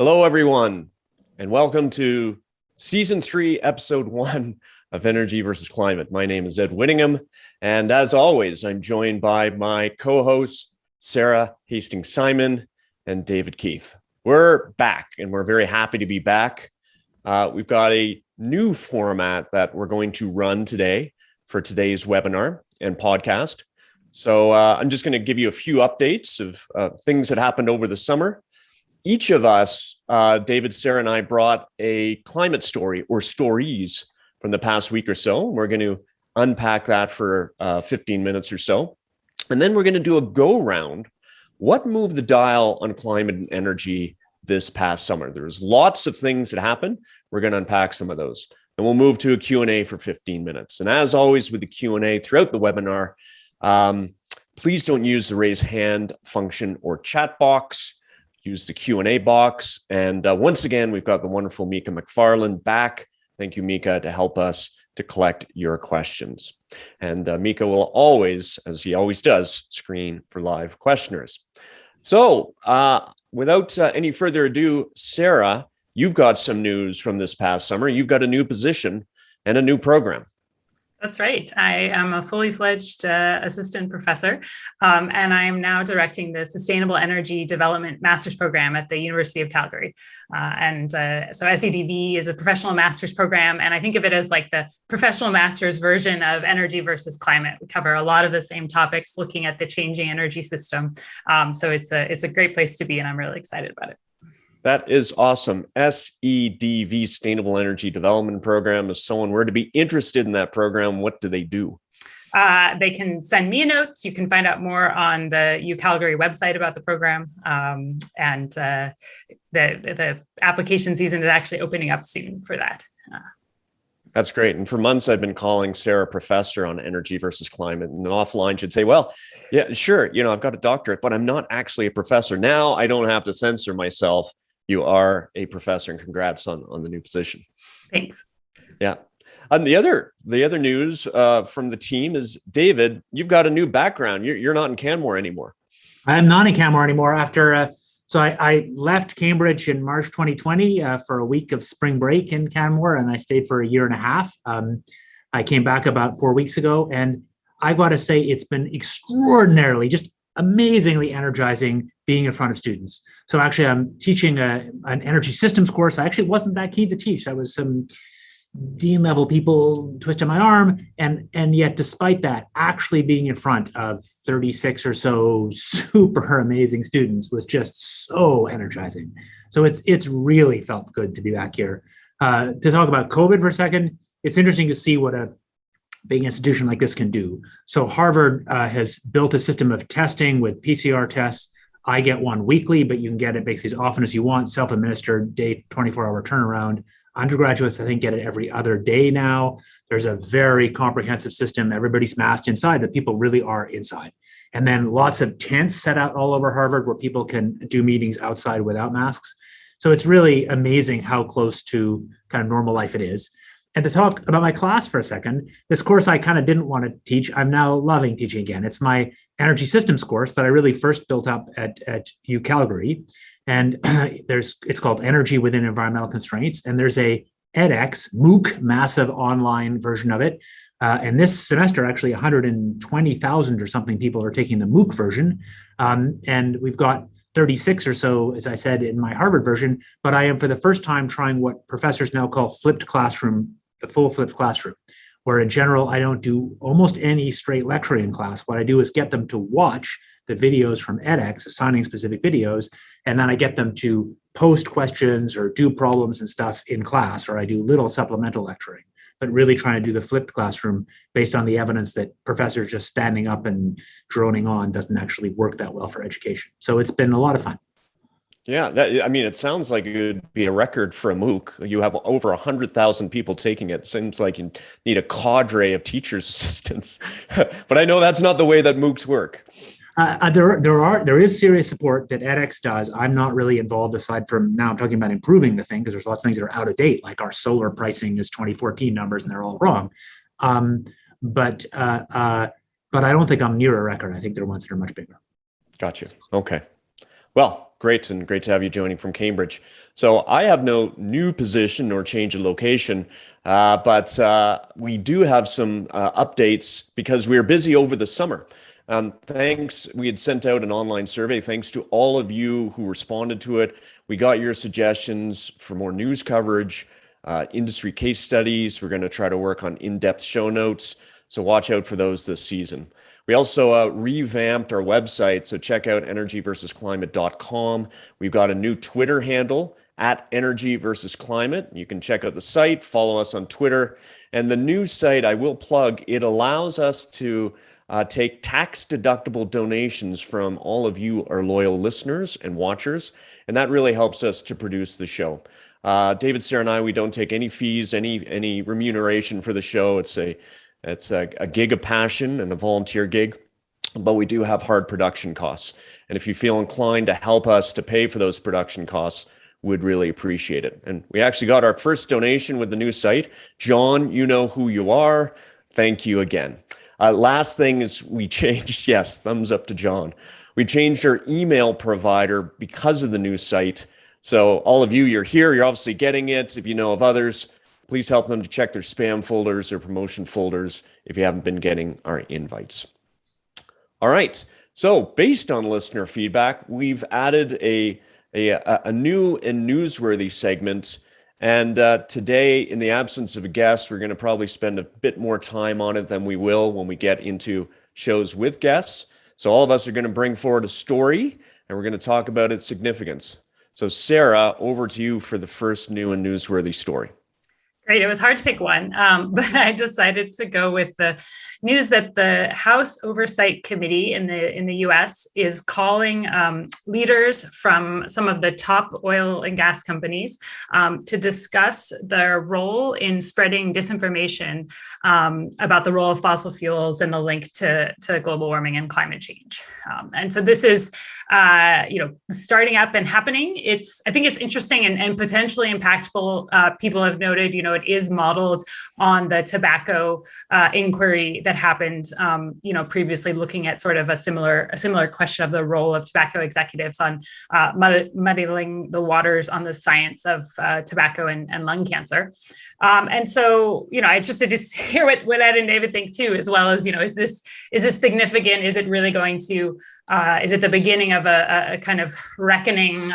Hello, everyone, and welcome to Season 3, Episode 1 of Energy versus Climate. My name is Ed Whittingham, and as always, I'm joined by my co-hosts, Sara Hastings-Simon and David Keith. We're back, and we're very happy to be back. We've got a new format that we're going to run today for today's webinar and podcast. So I'm just going to give you a few updates of things that happened over the summer. Each of us, David, Sara, and I brought a climate story or stories from the past week or so. We're going to unpack that for 15 minutes or so. And then we're going to do a go-round. What moved the dial on climate and energy this past summer? There's lots of things that happened. We're going to unpack some of those. And we'll move to a Q&A for 15 minutes. And as always with the Q&A throughout the webinar, please don't use the raise hand function or chat box. Use the Q&A box. And once again, we've got the wonderful Mika McFarland back. Thank you, Mika, to help us to collect your questions. And Mika will always, as he always does, screen for live questioners. So without any further ado, Sara, you've got some news from this past summer. You've got a new position and a new program. That's right. I am a fully fledged assistant professor, and I am now directing the Sustainable Energy Development Master's Program at the University of Calgary. So SEDV is a professional master's program, and I think of it as like the professional master's version of energy versus climate. We cover a lot of the same topics, looking at the changing energy system. So it's a great place to be, and I'm really excited about it. That is awesome. SEDV, Sustainable Energy Development Program. If someone were to be interested in that program, what do they do? They can send me a note. You can find out more on the UCalgary website about the program. The application season is actually opening up soon for that. That's great. And for months, I've been calling Sara professor on energy versus climate. And offline she'd say, well, yeah, sure. I've got a doctorate, but I'm not actually a professor. Now I don't have to censor myself. You are a professor, and congrats on the new position. Thanks. Yeah. And the other news from the team is, David, you've got a new background. You're not in Canmore anymore. I'm not in Canmore anymore after... So I left Cambridge in March 2020 for a week of spring break in Canmore, and I stayed for a year and a half. I came back about 4 weeks ago, and I got to say it's been extraordinarily, just amazingly energizing being in front of students. So actually, I'm teaching an energy systems course. I actually wasn't that keen to teach. That was some dean level people twisted my arm, and yet despite that, actually being in front of 36 or so super amazing students was just so energizing. So it's really felt good to be back here. To talk about COVID for a second, it's interesting to see what a big institution like this can do. So Harvard has built a system of testing with PCR tests. I get one weekly, but you can get it basically as often as you want, self-administered, 24-hour turnaround. Undergraduates, I think, get it every other day now. There's a very comprehensive system. Everybody's masked inside, but people really are inside. And then lots of tents set out all over Harvard where people can do meetings outside without masks. So it's really amazing how close to kind of normal life it is. And to talk about my class for a second, this course I kind of didn't want to teach. I'm now loving teaching again. It's my energy systems course that I really first built up at UCalgary. And it's called Energy Within Environmental Constraints. And there's a edX, MOOC, massive online version of it. And this semester, actually 120,000 or something people are taking the MOOC version. And we've got 36 or so, as I said, in my Harvard version. But I am for the first time trying what professors now call flipped classroom, the full flipped classroom, where in general, I don't do almost any straight lecturing in class. What I do is get them to watch the videos from edX, assigning specific videos, and then I get them to post questions or do problems and stuff in class, or I do little supplemental lecturing, but really trying to do the flipped classroom based on the evidence that professors just standing up and droning on doesn't actually work that well for education. So it's been a lot of fun. Yeah, it sounds like it would be a record for a MOOC. You have over 100,000 people taking it. Seems like you need a cadre of teachers' assistants. But I know that's not the way that MOOCs work. There is serious support that edX does. I'm not really involved aside from now I'm talking about improving the thing because there's lots of things that are out of date, like our solar pricing is 2014 numbers and they're all wrong. But I don't think I'm near a record. I think there are ones that are much bigger. Gotcha. Okay. Well, Great, and great to have you joining from Cambridge. So I have no new position nor change of location, but we do have some updates because we were busy over the summer. We had sent out an online survey. Thanks to all of you who responded to it. We got your suggestions for more news coverage, industry case studies. We're going to try to work on in-depth show notes. So watch out for those this season. We also revamped our website, so check out energyversusclimate.com. We've got a new Twitter handle at energyversusclimate. You can check out the site, follow us on Twitter. And the new site, I will plug, it allows us to take tax-deductible donations from all of you, our loyal listeners and watchers, and that really helps us to produce the show. David, Sara, and I, we don't take any fees, any remuneration for the show. It's a gig of passion and a volunteer gig, but we do have hard production costs. And if you feel inclined to help us to pay for those production costs, we'd really appreciate it. And we actually got our first donation with the new site. John, you know who you are. Thank you again. Last thing is we changed, yes, thumbs up to John. We changed our email provider because of the new site. So all of you, you're here, you're obviously getting it. If you know of others, please help them to check their spam folders or promotion folders if you haven't been getting our invites. All right. So based on listener feedback, we've added a new and newsworthy segment. And today, in the absence of a guest, we're going to probably spend a bit more time on it than we will when we get into shows with guests. So all of us are going to bring forward a story, and we're going to talk about its significance. So Sara, over to you for the first new and newsworthy story. Great. It was hard to pick one, but I decided to go with the news that the House Oversight Committee in the U.S. is calling leaders from some of the top oil and gas companies to discuss their role in spreading disinformation about the role of fossil fuels and the link to global warming and climate change. And so this is starting up and happening. I think it's interesting and potentially impactful. People have noted, it is modeled on the tobacco inquiry that happened, previously, looking at sort of a similar question of the role of tobacco executives on muddying the waters on the science of tobacco and lung cancer. And so, I'm interested to hear what Ed and David think too, as well as, is this significant? Is it really going to, is it the beginning of a kind of reckoning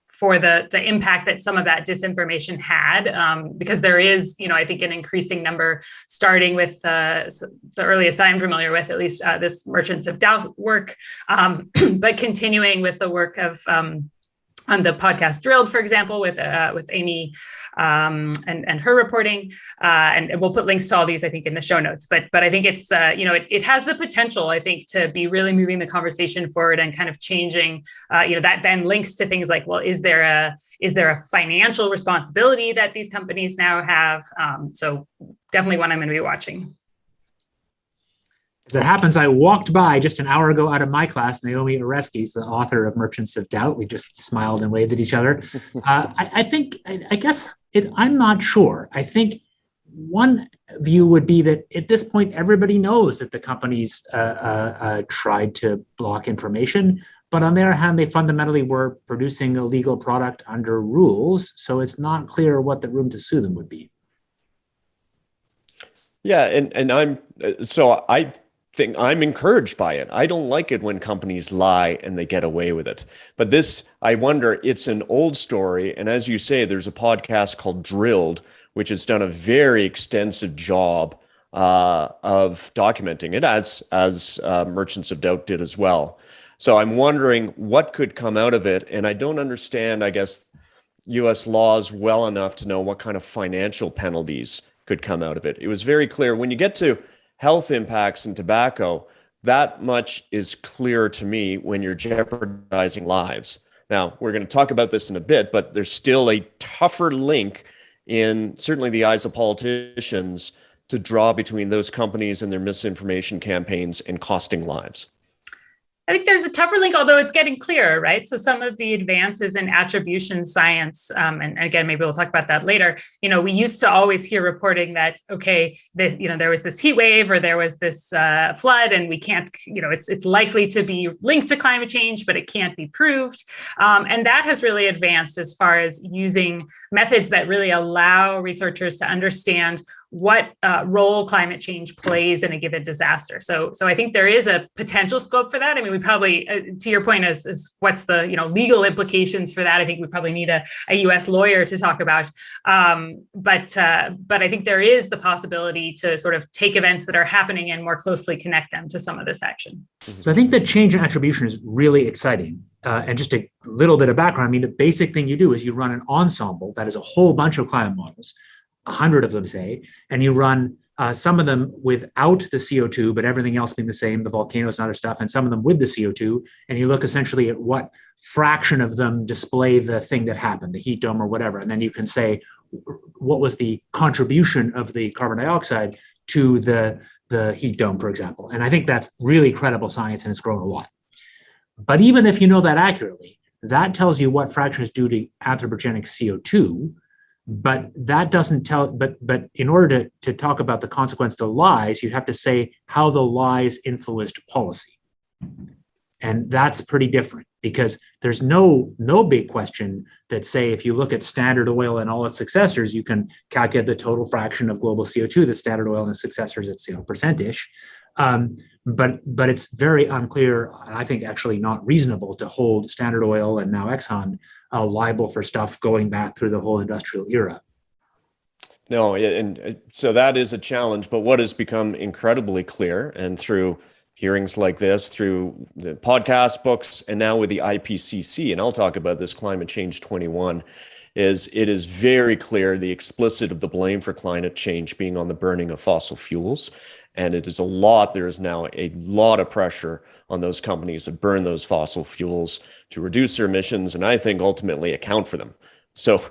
for the impact that some of that disinformation had? Because there is, I think an increasing number, starting with the earliest I'm familiar with, at least this Merchants of Doubt work, but continuing with the work of on the podcast Drilled, for example, with Amy and her reporting, and we'll put links to all these, I think, in the show notes. But I think it's it has the potential, I think, to be really moving the conversation forward and kind of changing. That then links to things like, well, is there a financial responsibility that these companies now have? So definitely one I'm going to be watching. As it happens, I walked by just an hour ago out of my class, Naomi Oreskes, the author of Merchants of Doubt. We just smiled and waved at each other. I'm not sure. I think one view would be that at this point, everybody knows that the companies tried to block information. But on the other hand, they fundamentally were producing a legal product under rules. So it's not clear what the room to sue them would be. Yeah, and I think I'm encouraged by it. I don't like it when companies lie and they get away with it. But this, I wonder, it's an old story. And as you say, there's a podcast called Drilled, which has done a very extensive job of documenting it, as Merchants of Doubt did as well. So I'm wondering what could come out of it. And I don't understand, I guess, U.S. laws well enough to know what kind of financial penalties could come out of it. It was very clear when you get to health impacts in tobacco, that much is clear to me when you're jeopardizing lives. Now, we're going to talk about this in a bit, but there's still a tougher link in certainly the eyes of politicians to draw between those companies and their misinformation campaigns and costing lives. I think there's a tougher link, although it's getting clearer, right? So some of the advances in attribution science, and again, maybe we'll talk about that later. We used to always hear reporting that, okay, there was this heat wave or there was this flood, and we can't, it's likely to be linked to climate change, but it can't be proved. And that has really advanced as far as using methods that really allow researchers to understand what role climate change plays in a given disaster. So I think there is a potential scope for that. I mean, we probably, to your point, is what's the legal implications for that? I think we probably need a U.S. lawyer to talk about. But I think there is the possibility to sort of take events that are happening and more closely connect them to some of this action. So I think the change in attribution is really exciting. And just a little bit of background, I mean, the basic thing you do is you run an ensemble that is a whole bunch of climate models, 100 of them, say, and you run some of them without the CO2, but everything else being the same, the volcanoes and other stuff, and some of them with the CO2, and you look essentially at what fraction of them display the thing that happened, the heat dome or whatever, and then you can say what was the contribution of the carbon dioxide to the heat dome, for example. And I think that's really credible science, and it's grown a lot. But even if you know that accurately, that tells you what fraction is due to anthropogenic CO2, but that doesn't tell, but in order to talk about the consequence to lies, you have to say how the lies influenced policy. And that's pretty different, because there's no big question that, say, if you look at Standard Oil and all its successors, you can calculate the total fraction of global CO2 that Standard Oil and its successors, it's percent-ish. But it's very unclear, and I think actually not reasonable, to hold Standard Oil and now Exxon liable for stuff going back through the whole industrial era. No, and so that is a challenge, but what has become incredibly clear, and through hearings like this, through the podcast, books, and now with the IPCC, and I'll talk about this Climate Change 21, is it is very clear the explicit of the blame for climate change being on the burning of fossil fuels. And it is there is now a lot of pressure on those companies that burn those fossil fuels to reduce their emissions, and I think ultimately account for them. So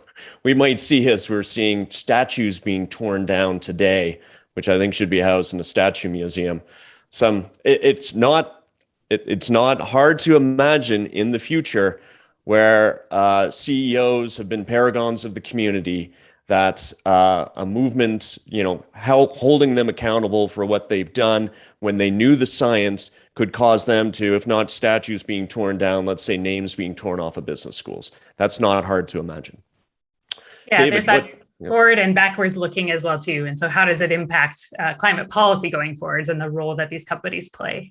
we might see, as we're seeing statues being torn down today, which I think should be housed in a statue museum. It's not hard to imagine in the future where CEOs have been paragons of the community, that a movement, holding them accountable for what they've done when they knew the science could cause them to, if not statues being torn down, let's say names being torn off of business schools. That's not hard to imagine. Yeah, David, there's that forward and backwards looking as well, too. And so how does it impact climate policy going forwards and the role that these companies play?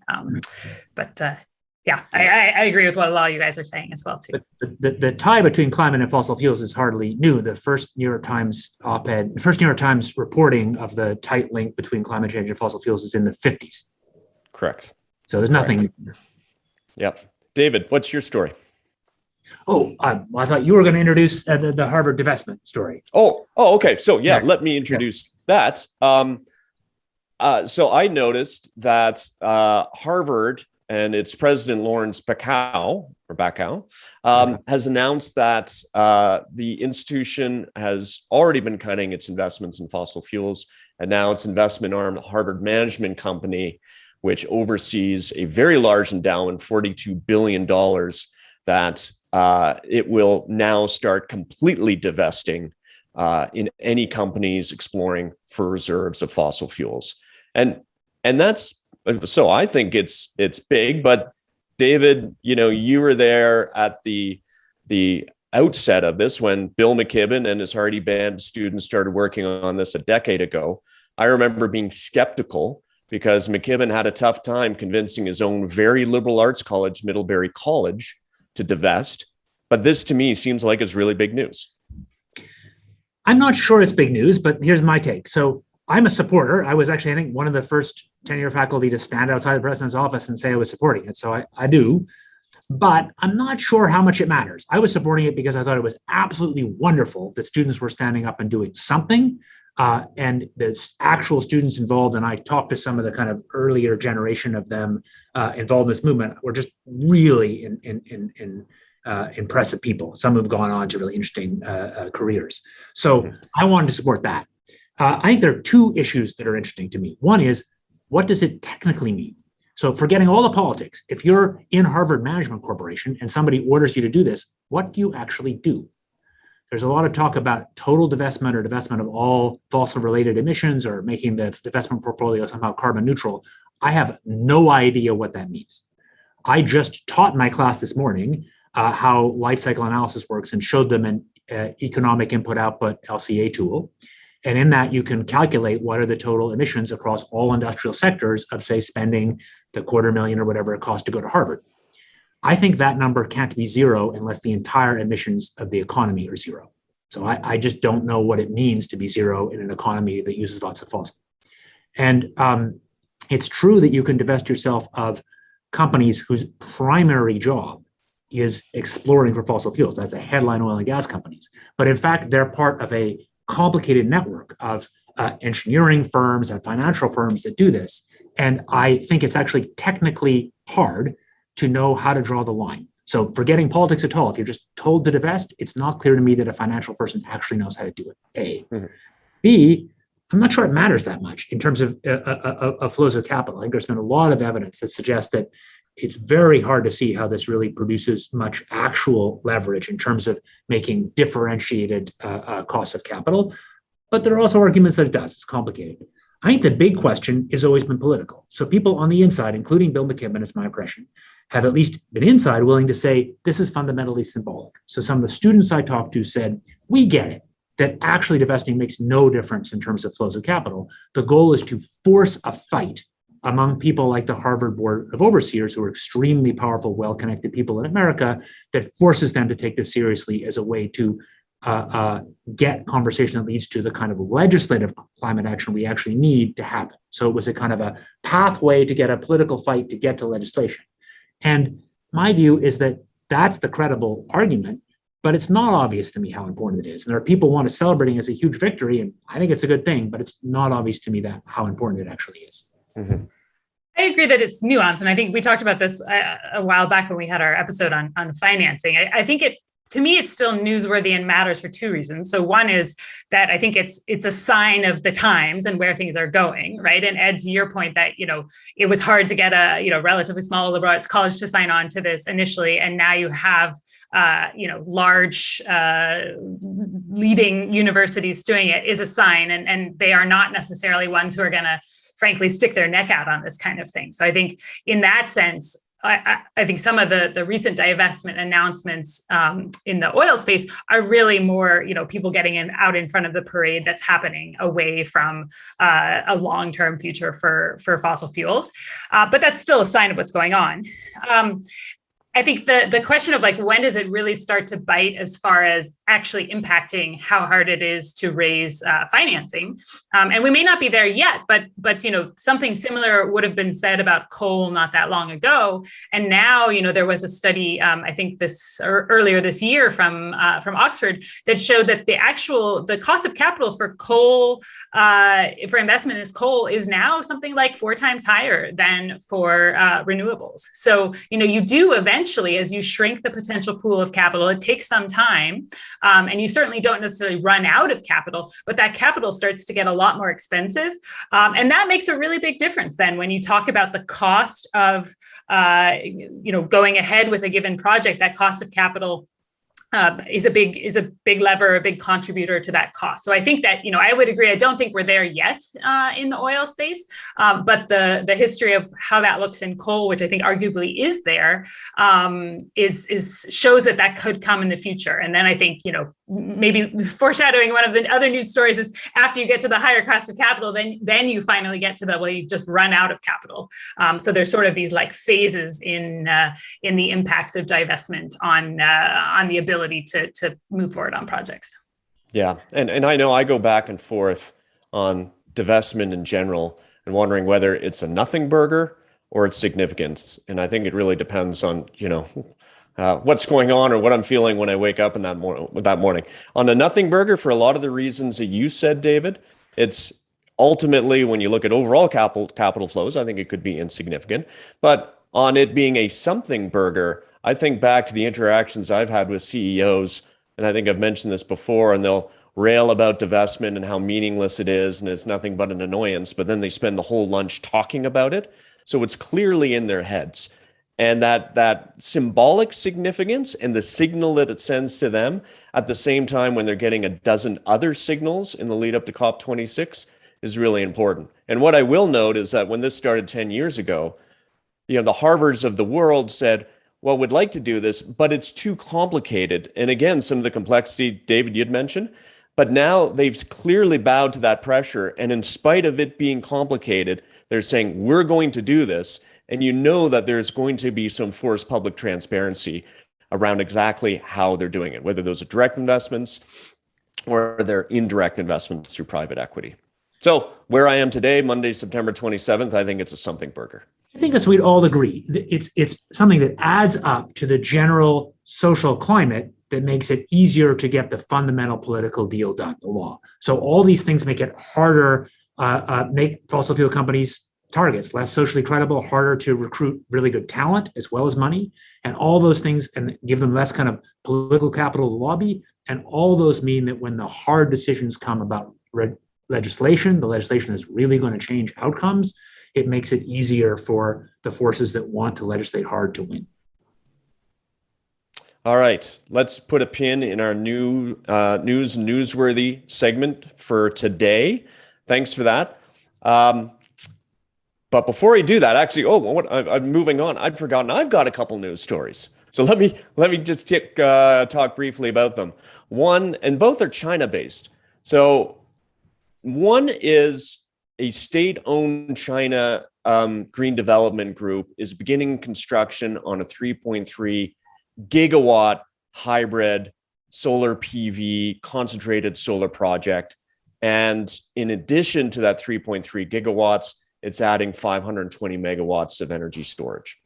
Yeah, I agree with what a lot of you guys are saying as well, too. But the tie between climate and fossil fuels is hardly new. The first New York Times op-ed, the first New York Times reporting of the tight link between climate change and fossil fuels is in the 50s. Correct. So there's nothing. Yep. David, what's your story? Oh, I thought you were going to introduce the Harvard divestment story. Oh, okay. So let me introduce that. So I noticed that Harvard and its president, Lawrence Bacow, has announced that the institution has already been cutting its investments in fossil fuels, and now its investment arm, the Harvard Management Company, which oversees a very large endowment, $42 billion, that it will now start completely divesting in any companies exploring for reserves of fossil fuels. And that's, so I think it's big, but David, you were there at the outset of this when Bill McKibben and his Hardy Band students started working on this a decade ago. I remember being skeptical because McKibben had a tough time convincing his own very liberal arts college, Middlebury College, to divest. But this to me seems like it's really big news. I'm not sure it's big news, but here's my take. So I'm a supporter. I was actually, I think, one of the first tenure faculty to stand outside the president's office and say I was supporting it. So I do, but I'm not sure how much it matters. I was supporting it because I thought it was absolutely wonderful that students were standing up and doing something. And the actual students involved, and I talked to some of the kind of earlier generation of them involved in this movement, were just really impressive people. Some have gone on to really interesting careers. So I wanted to support that. I think there are two issues that are interesting to me. One is, what does it technically mean? So forgetting all the politics, if you're in Harvard Management Corporation and somebody orders you to do this, what do you actually do? There's a lot of talk about total divestment or divestment of all fossil-related emissions or making the divestment portfolio somehow carbon neutral. I have no idea what that means. I just taught in my class this morning how life cycle analysis works and showed them an economic input-output LCA tool. And in that, you can calculate what are the total emissions across all industrial sectors of, say, spending the $250,000 or whatever it costs to go to Harvard. I think that number can't be zero unless the entire emissions of the economy are zero. So I just don't know what it means to be zero in an economy that uses lots of fossil. And it's true that you can divest yourself of companies whose primary job is exploring for fossil fuels. That's the headline oil and gas companies. But in fact, they're part of a complicated network of engineering firms and financial firms that do this. And I think it's actually technically hard to know how to draw the line. So forgetting politics at all, if you're just told to divest, it's not clear to me that a financial person actually knows how to do it, A. Mm-hmm. B, I'm not sure it matters that much in terms of flows of capital. I think there's been a lot of evidence that suggests that it's very hard to see how this really produces much actual leverage in terms of making differentiated costs of capital. But there are also arguments that it does. It's complicated. I think the big question has always been political. So people on the inside, including Bill McKibben, it's my impression, have at least been inside willing to say, this is fundamentally symbolic. So some of the students I talked to said, we get it, that actually divesting makes no difference in terms of flows of capital. The goal is to force a fight among people like the Harvard Board of Overseers, who are extremely powerful, well-connected people in America, that forces them to take this seriously as a way to get conversation that leads to the kind of legislative climate action we actually need to happen. So it was a kind of a pathway to get a political fight to get to legislation. And my view is that that's the credible argument, but it's not obvious to me how important it is. And there are people who want to celebrate it as a huge victory, and I think it's a good thing, but it's not obvious to me that how important it actually is. Mm-hmm. I agree that it's nuanced. And I think we talked about this a while back when we had our episode on financing. I think to me, it's still newsworthy and matters for two reasons. So one is that I think it's a sign of the times and where things are going, right? And Ed, to your point that, it was hard to get a, relatively small liberal arts college to sign on to this initially. And now you have, large leading universities doing it is a sign. And they are not necessarily ones who are going to, frankly, stick their neck out on this kind of thing. So I think in that sense, I think some of the recent divestment announcements in the oil space are really more, people getting out in front of the parade that's happening away from a long-term future for fossil fuels. But that's still a sign of what's going on. I think the question of when does it really start to bite as far as actually impacting how hard it is to raise financing, and we may not be there yet, but something similar would have been said about coal not that long ago, and now there was a study I think earlier this year from Oxford that showed that the cost of capital for coal for investment in coal is now something like 4 times higher than for renewables. So you do eventually, as you shrink the potential pool of capital, it takes some time, and you certainly don't necessarily run out of capital, but that capital starts to get a lot more expensive. And that makes a really big difference then when you talk about the cost of going ahead with a given project. That cost of capital is a big lever, a big contributor to that cost. So I think that, I would agree. I don't think we're there yet in the oil space, but the history of how that looks in coal, which I think arguably is there, shows that could come in the future. And then I think, maybe foreshadowing one of the other news stories is after you get to the higher cost of capital, then you finally get to you just run out of capital. So there's sort of these phases in the impacts of divestment on the ability to move forward on projects. Yeah. And I know I go back and forth on divestment in general and wondering whether it's a nothing burger or its significance. And I think it really depends on, what's going on or what I'm feeling when I wake up in that morning. On a nothing burger, for a lot of the reasons that you said, David, it's ultimately, when you look at overall capital flows, I think it could be insignificant. But on it being a something burger, I think back to the interactions I've had with CEOs, and I think I've mentioned this before, and they'll rail about divestment and how meaningless it is, and it's nothing but an annoyance, but then they spend the whole lunch talking about it. So it's clearly in their heads. And that symbolic significance and the signal that it sends to them at the same time when they're getting a dozen other signals in the lead up to COP26 is really important. And what I will note is that when this started 10 years ago, the Harvards of the world said, well, we'd like to do this, but it's too complicated. And again, some of the complexity, David, you'd mentioned, but now they've clearly bowed to that pressure. And in spite of it being complicated, they're saying, we're going to do this. And that there's going to be some forced public transparency around exactly how they're doing it, whether those are direct investments or they're indirect investments through private equity. So where I am today, Monday, September 27th, I think it's a something burger. I think as we'd all agree, it's something that adds up to the general social climate that makes it easier to get the fundamental political deal done, the law. So all these things make it harder, make fossil fuel companies targets less socially credible, harder to recruit really good talent as well as money, and all those things, and give them less kind of political capital to lobby. And all those mean that when the hard decisions come about legislation, the legislation is really going to change outcomes. It makes it easier for the forces that want to legislate hard to win. All right, let's put a pin in our new newsworthy segment for today. Thanks for that. But before I do that, actually, I'm moving on. I'd forgotten I've got a couple news stories. So let me just talk briefly about them. One, and both are China-based. So one is a state-owned China green development group is beginning construction on a 3.3 gigawatt hybrid solar PV concentrated solar project. And in addition to that 3.3 gigawatts, it's adding 520 megawatts of energy storage.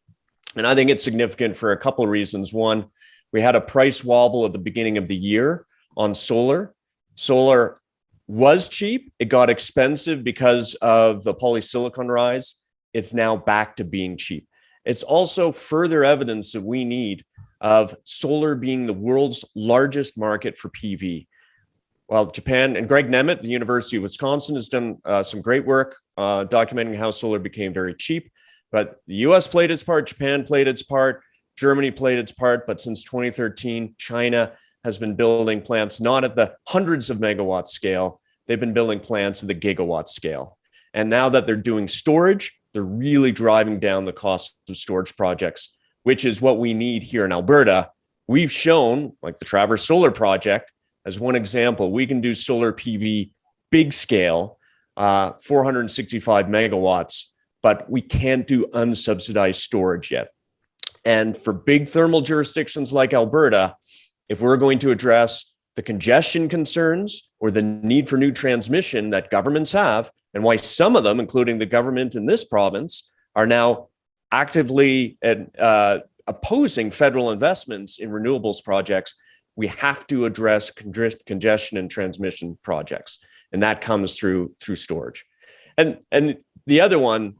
And I think it's significant for a couple of reasons. One, we had a price wobble at the beginning of the year on solar. Solar was cheap. It got expensive because of the polysilicon rise. It's now back to being cheap. It's also further evidence that we need of solar being the world's largest market for PV. Well, Japan and Greg Nemeth at the University of Wisconsin has done some great work documenting how solar became very cheap. But the US played its part, Japan played its part, Germany played its part. But since 2013, China has been building plants not at the hundreds of megawatt scale. They've been building plants at the gigawatt scale. And now that they're doing storage, they're really driving down the cost of storage projects, which is what we need here in Alberta. We've shown, like the Traverse Solar Project, as one example, we can do solar PV big scale, 465 megawatts, but we can't do unsubsidized storage yet. And for big thermal jurisdictions like Alberta, if we're going to address the congestion concerns or the need for new transmission that governments have, and why some of them, including the government in this province, are now actively opposing federal investments in renewables projects, we have to address congestion and transmission projects. And that comes through storage. And the other one,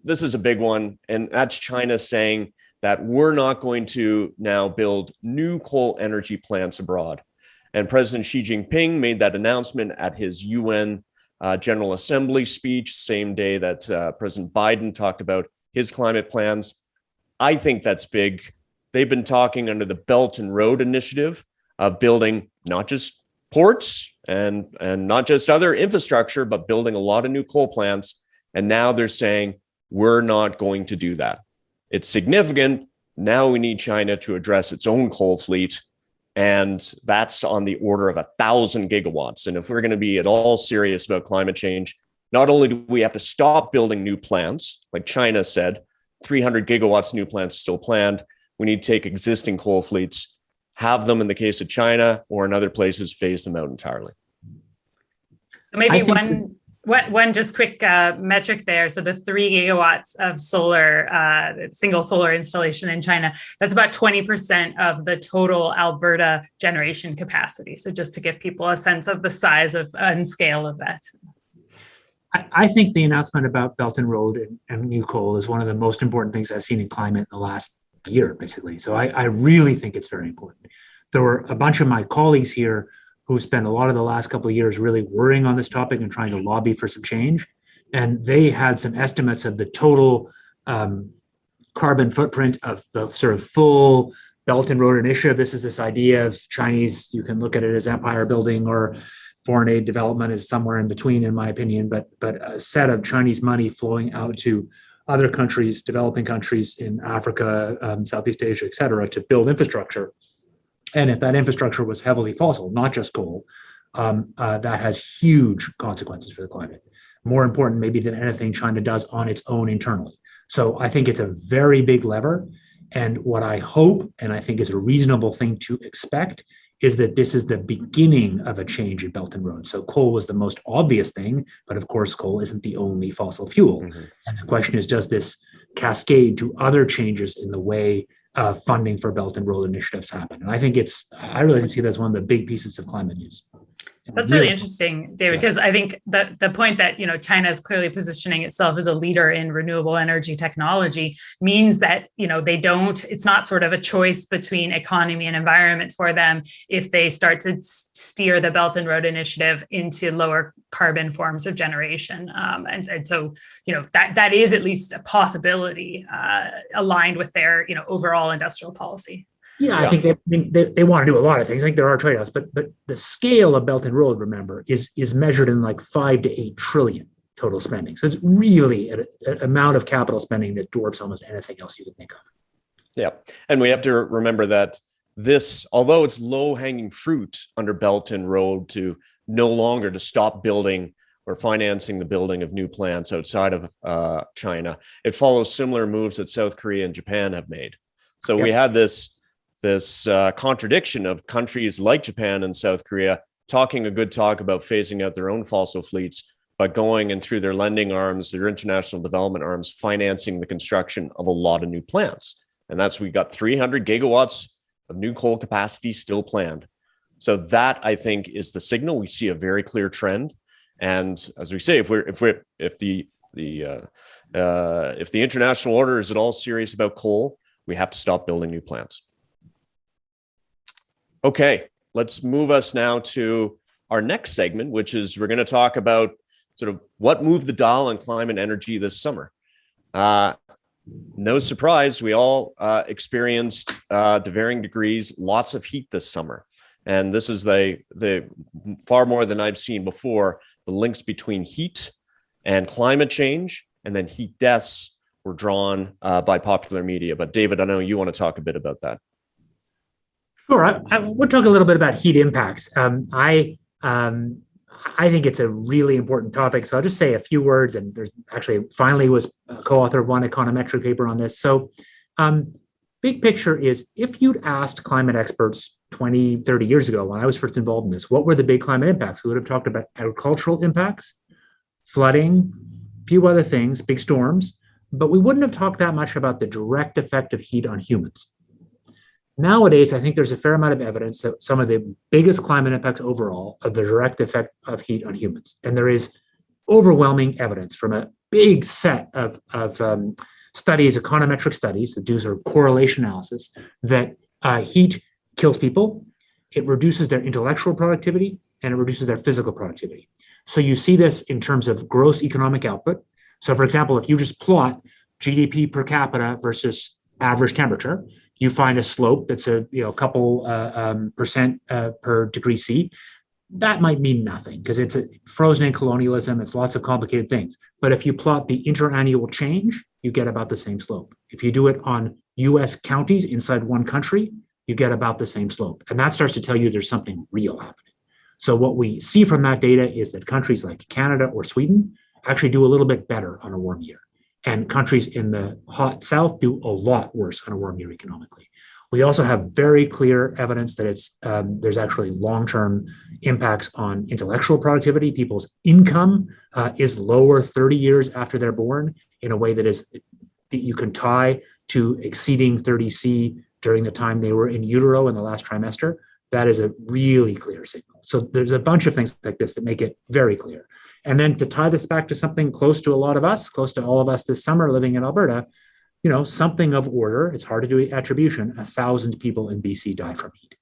this is a big one, and that's China saying that we're not going to now build new coal energy plants abroad. And President Xi Jinping made that announcement at his UN General Assembly speech, same day that President Biden talked about his climate plans. I think that's big. They've been talking under the Belt and Road Initiative of building not just ports and not just other infrastructure, but building a lot of new coal plants. And now they're saying, we're not going to do that. It's significant. Now we need China to address its own coal fleet. And that's on the order of 1,000 gigawatts. And if we're going to be at all serious about climate change, not only do we have to stop building new plants, like China said, 300 gigawatts new plants still planned. We need to take existing coal fleets, have them in the case of China or in other places, phase them out entirely. Maybe one just quick metric there. So the 3 gigawatts of solar, single solar installation in China, that's about 20% of the total Alberta generation capacity. So just to give people a sense of the size of and scale of that. I think the announcement about Belt and Road and new coal is one of the most important things I've seen in climate in the last year, basically. So I really think it's very important. There were a bunch of my colleagues here who spent a lot of the last couple of years really worrying on this topic and trying to lobby for some change. And they had some estimates of the total carbon footprint of the sort of full Belt and Road Initiative. This is this idea of Chinese, you can look at it as empire building or foreign aid development is somewhere in between, in my opinion, but a set of Chinese money flowing out to other countries, developing countries in Africa, Southeast Asia, et cetera, to build infrastructure. And if that infrastructure was heavily fossil, not just coal, that has huge consequences for the climate. More important maybe than anything China does on its own internally. So I think it's a very big lever. And what I hope, and I think is a reasonable thing to expect, is that this is the beginning of a change in Belt and Road. So coal was the most obvious thing, but of course, coal isn't the only fossil fuel. Mm-hmm. And the question is, does this cascade to other changes in the way funding for Belt and Road initiatives happen? And I really see that as one of the big pieces of climate news. That's really interesting, David, because I think that the point that, China is clearly positioning itself as a leader in renewable energy technology means that, it's not sort of a choice between economy and environment for them if they start to steer the Belt and Road Initiative into lower carbon forms of generation. And so, that is at least a possibility aligned with their, overall industrial policy. Yeah, I think they want to do a lot of things. I think there are trade-offs, but the scale of Belt and Road, remember, is measured in like 5 to 8 trillion total spending. So it's really an amount of capital spending that dwarfs almost anything else you could think of. Yeah, and we have to remember that this, although it's low-hanging fruit under Belt and Road to no longer to stop building or financing the building of new plants outside of China, it follows similar moves that South Korea and Japan have made. So we had this contradiction of countries like Japan and South Korea talking a good talk about phasing out their own fossil fleets, but going and through their lending arms, their international development arms, financing the construction of a lot of new plants. And we got 300 gigawatts of new coal capacity still planned. So that, I think, is the signal. We see a very clear trend. And as we say, if the international order is at all serious about coal, we have to stop building new plants. Okay, let's move us now to our next segment, which is we're going to talk about sort of what moved the dial on climate energy this summer. No surprise, we all experienced, to varying degrees, lots of heat this summer. And this is the far more than I've seen before, the links between heat and climate change, and then heat deaths were drawn by popular media. But David, I know you want to talk a bit about that. Sure. I will talk a little bit about heat impacts. I think it's a really important topic. So I'll just say a few words. And there's actually finally was a co-author of one econometric paper on this. So big picture is, if you'd asked climate experts 20, 30 years ago, when I was first involved in this, what were the big climate impacts? We would have talked about agricultural impacts, flooding, a few other things, big storms, but we wouldn't have talked that much about the direct effect of heat on humans. Nowadays, I think there's a fair amount of evidence that some of the biggest climate impacts overall are the direct effect of heat on humans. And there is overwhelming evidence from a big set of studies, econometric studies that do sort of correlation analysis, that heat kills people, it reduces their intellectual productivity, and it reduces their physical productivity. So you see this in terms of gross economic output. So for example, if you just plot GDP per capita versus average temperature, you find a slope that's a couple percent per degree C. That might mean nothing because it's frozen in colonialism. It's lots of complicated things. But if you plot the interannual change, you get about the same slope. If you do it on US counties inside one country, you get about the same slope. And that starts to tell you there's something real happening. So what we see from that data is that countries like Canada or Sweden actually do a little bit better on a warm year. And countries in the hot south do a lot worse on a warm year economically. We also have very clear evidence that there's actually long-term impacts on intellectual productivity. People's income is lower 30 years after they're born in a way that you can tie to exceeding 30C during the time they were in utero in the last trimester. That is a really clear signal. So there's a bunch of things like this that make it very clear. And then to tie this back to something close to a lot of us, close to all of us this summer living in Alberta, something of order, it's hard to do attribution, 1,000 people in BC died from heat.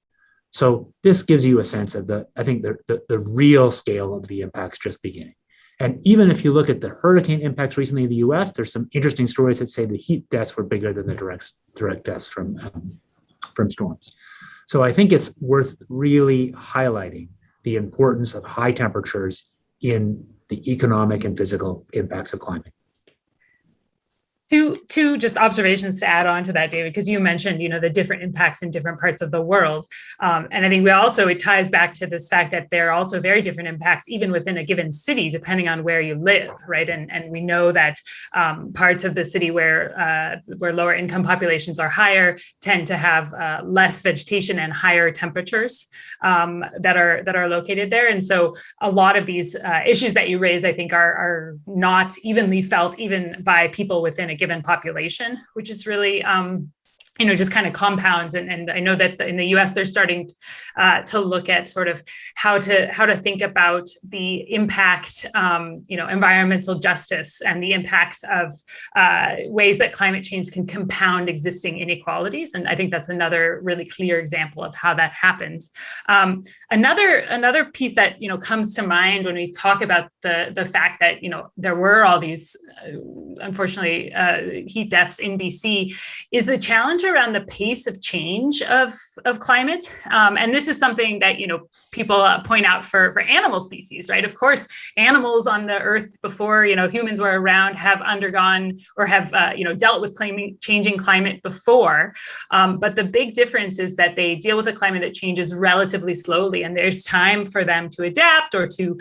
So this gives you a sense of the real scale of the impacts just beginning. And even if you look at the hurricane impacts recently in the US, there's some interesting stories that say the heat deaths were bigger than the direct deaths from storms. So I think it's worth really highlighting the importance of high temperatures in the economic and physical impacts of climate. Two just observations to add on to that, David, because you mentioned, the different impacts in different parts of the world. And I think it ties back to this fact that there are also very different impacts, even within a given city, depending on where you live, right? And we know that parts of the city where lower income populations are higher tend to have less vegetation and higher temperatures that are located there. And so a lot of these issues that you raise, I think, are not evenly felt even by people within a given population, which is really just kind of compounds. And I know that in the US, they're starting to look at sort of how to think about the impact, environmental justice and the impacts of ways that climate change can compound existing inequalities. And I think that's another really clear example of how that happens. Another piece that, comes to mind when we talk about the fact that, there were all these, unfortunately, heat deaths in BC is the challenge around the pace of change of climate. And this is something that, people point out for animal species, right? Of course, animals on the earth before, humans were around have undergone or have, dealt with changing climate before. But the big difference is that they deal with a climate that changes relatively slowly. And there's time for them to adapt or to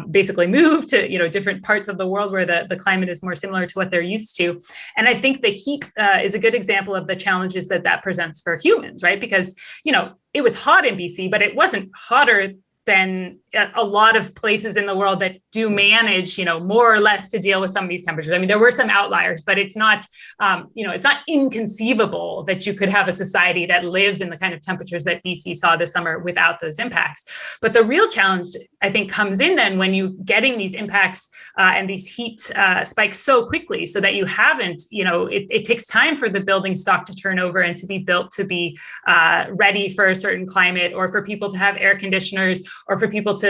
basically move to, different parts of the world where the climate is more similar to what they're used to. And I think the heat is a good example of the challenges that presents for humans, right? Because, it was hot in BC, but it wasn't hotter than a lot of places in the world that do manage, more or less to deal with some of these temperatures. I mean, there were some outliers, but it's not, it's not inconceivable that you could have a society that lives in the kind of temperatures that BC saw this summer without those impacts. But the real challenge, I think, comes in then when you getting these impacts and these heat spikes so quickly so that you haven't, it takes time for the building stock to turn over and to be built to be ready for a certain climate, or for people to have air conditioners, or for people to,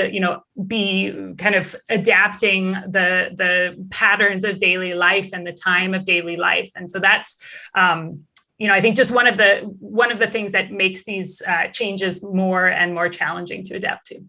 be kind of adapting the patterns of daily life and the time of daily life. And so that's, I think just one of the things that makes these changes more and more challenging to adapt to.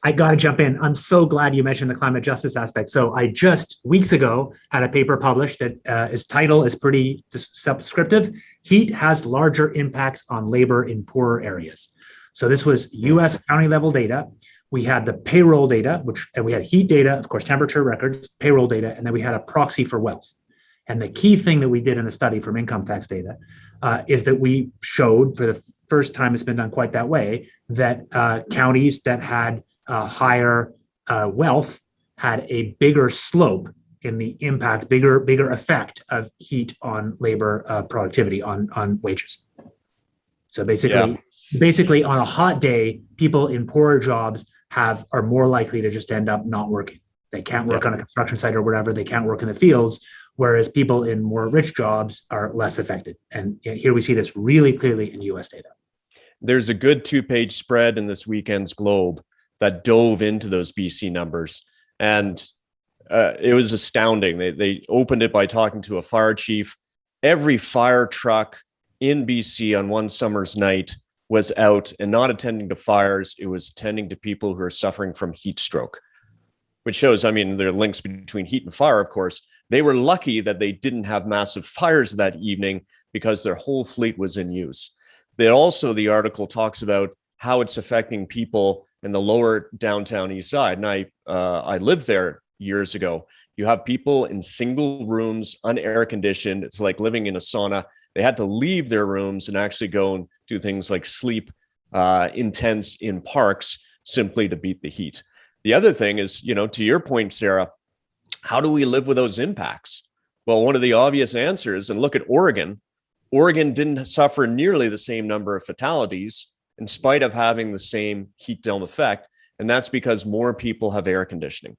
I got to jump in. I'm so glad you mentioned the climate justice aspect. So I just weeks ago had a paper published that its title is pretty subscriptive. Heat has larger impacts on labor in poorer areas. So this was US county level data. We had the payroll data, and we had heat data, of course, temperature records, payroll data, and then we had a proxy for wealth. And the key thing that we did in the study from income tax data is that we showed, for the first time it's been done quite that way, that counties that had higher wealth had a bigger slope in the impact, bigger effect of heat on labor productivity, on wages. So basically on a hot day, people in poorer jobs are more likely to just end up not working. They can't work on a construction site or whatever. They can't work in the fields, whereas people in more rich jobs are less affected. And here we see this really clearly in US data. There's a good 2-page spread in this weekend's Globe that dove into those BC numbers. And it was astounding. They opened it by talking to a fire chief. Every fire truck in BC on one summer's night was out and not attending to fires. It was attending to people who are suffering from heat stroke, which shows, there are links between heat and fire, of course. They were lucky that they didn't have massive fires that evening because their whole fleet was in use. The article talks about how it's affecting people in the lower downtown east side. And I lived there years ago. You have people in single rooms, unair conditioned. It's like living in a sauna. They had to leave their rooms and actually go and do things like sleep intense in parks simply to beat the heat. The other thing is, to your point, Sara, how do we live with those impacts? Well, one of the obvious answers, and look at Oregon. Oregon didn't suffer nearly the same number of fatalities in spite of having the same heat dome effect. And that's because more people have air conditioning.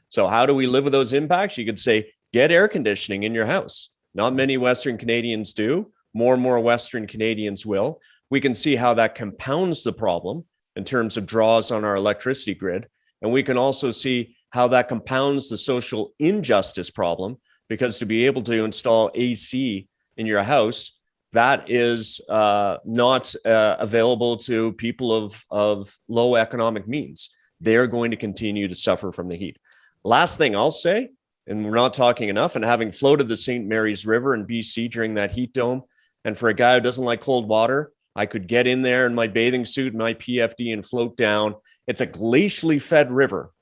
So how do we live with those impacts? You could say, get air conditioning in your house. Not many Western Canadians do. More and more Western Canadians will. We can see how that compounds the problem in terms of draws on our electricity grid. And we can also see how that compounds the social injustice problem, because to be able to install AC in your house, that is not available to people of low economic means. They're going to continue to suffer from the heat. Last thing I'll say, and we're not talking enough, and having floated the St. Mary's River in BC during that heat dome, and for a guy who doesn't like cold water, I could get in there in my bathing suit and my PFD and float down. It's a glacially fed river,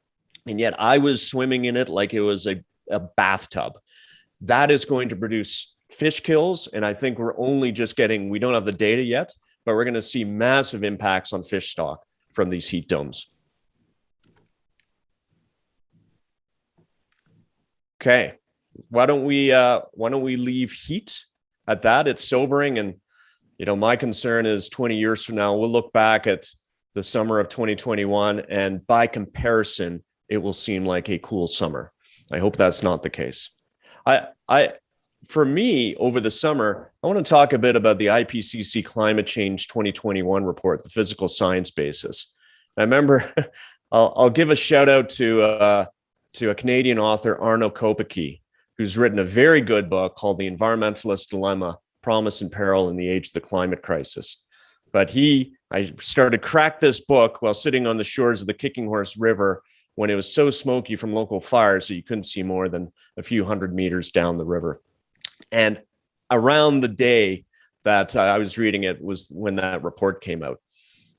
and yet I was swimming in it like it was a bathtub. That is going to produce fish kills, and I think we're only just we don't have the data yet, but we're going to see massive impacts on fish stock from these heat domes. Okay, why don't we leave heat at that? It's sobering, and my concern is 20 years from now, we'll look back at the summer of 2021, and by comparison, it will seem like a cool summer. I hope that's not the case. For me, over the summer, I want to talk a bit about the IPCC Climate Change 2021 report, the physical science basis. I remember, I'll give a shout out to a Canadian author, Arno Kopecky, who's written a very good book called The Environmentalist Dilemma: Promise and Peril in the Age of the Climate Crisis. But I started to crack this book while sitting on the shores of the Kicking Horse River when it was so smoky from local fires that you couldn't see more than a few hundred meters down the river. And around the day that I was reading it was when that report came out.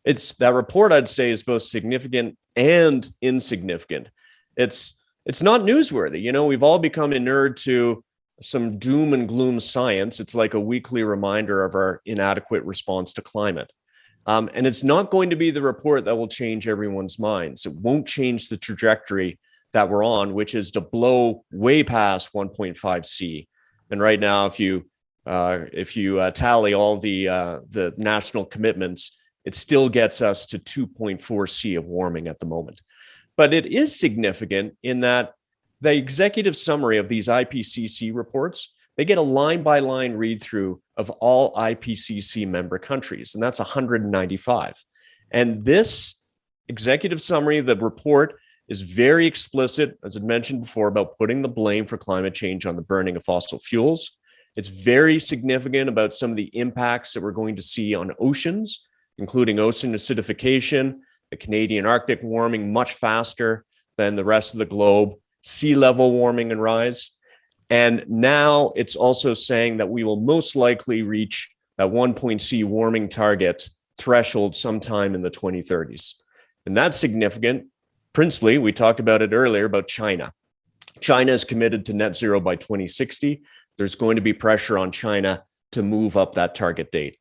That report, I'd say, is both significant and insignificant. It's not newsworthy. We've all become inured to some doom and gloom science. It's like a weekly reminder of our inadequate response to climate. And it's not going to be the report that will change everyone's minds. It won't change the trajectory that we're on, which is to blow way past 1.5 C. And right now, if you tally all the national commitments, it still gets us to 2.4 C of warming at the moment. But it is significant in that the executive summary of these IPCC reports, they get a line-by-line read-through of all IPCC member countries, and that's 195. And this executive summary of the report is very explicit, as I mentioned before, about putting the blame for climate change on the burning of fossil fuels. It's very significant about some of the impacts that we're going to see on oceans, including ocean acidification, the Canadian Arctic warming much faster than the rest of the globe, sea level warming and rise. And now it's also saying that we will most likely reach that 1.C warming target threshold sometime in the 2030s. And that's significant. Principally, we talked about it earlier about China. China is committed to net zero by 2060. There's going to be pressure on China to move up that target date.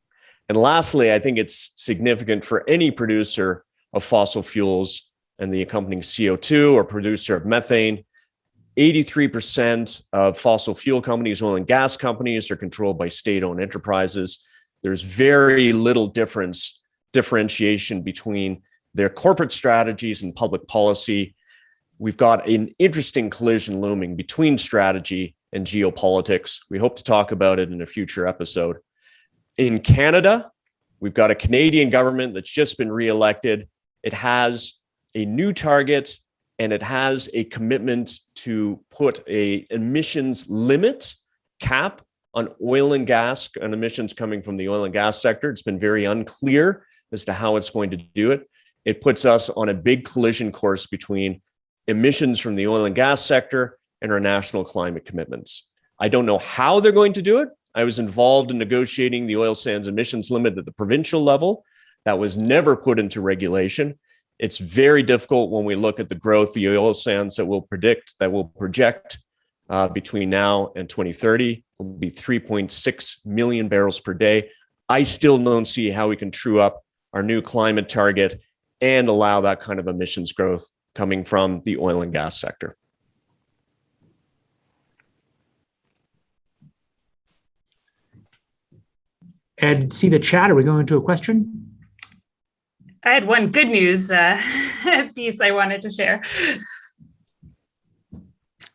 And lastly, I think it's significant for any producer of fossil fuels and the accompanying CO2 or producer of methane. 83% of fossil fuel companies, oil and gas companies, are controlled by state-owned enterprises. There's very little differentiation between their corporate strategies and public policy. We've got an interesting collision looming between strategy and geopolitics. We hope to talk about it in a future episode. In Canada, we've got a Canadian government that's just been reelected. It has a new target, and it has a commitment to put an emissions limit cap on oil and gas, on emissions coming from the oil and gas sector. It's been very unclear as to how it's going to do it. It puts us on a big collision course between emissions from the oil and gas sector and our national climate commitments. I don't know how they're going to do it. I was involved in negotiating the oil sands emissions limit at the provincial level. That was never put into regulation. It's very difficult when we look at the growth of the oil sands that will project between now and 2030. It will be 3.6 million barrels per day. I still don't see how we can true up our new climate target and allow that kind of emissions growth coming from the oil and gas sector. Ed, see the chat. Are we going to a question? I had one good news piece I wanted to share.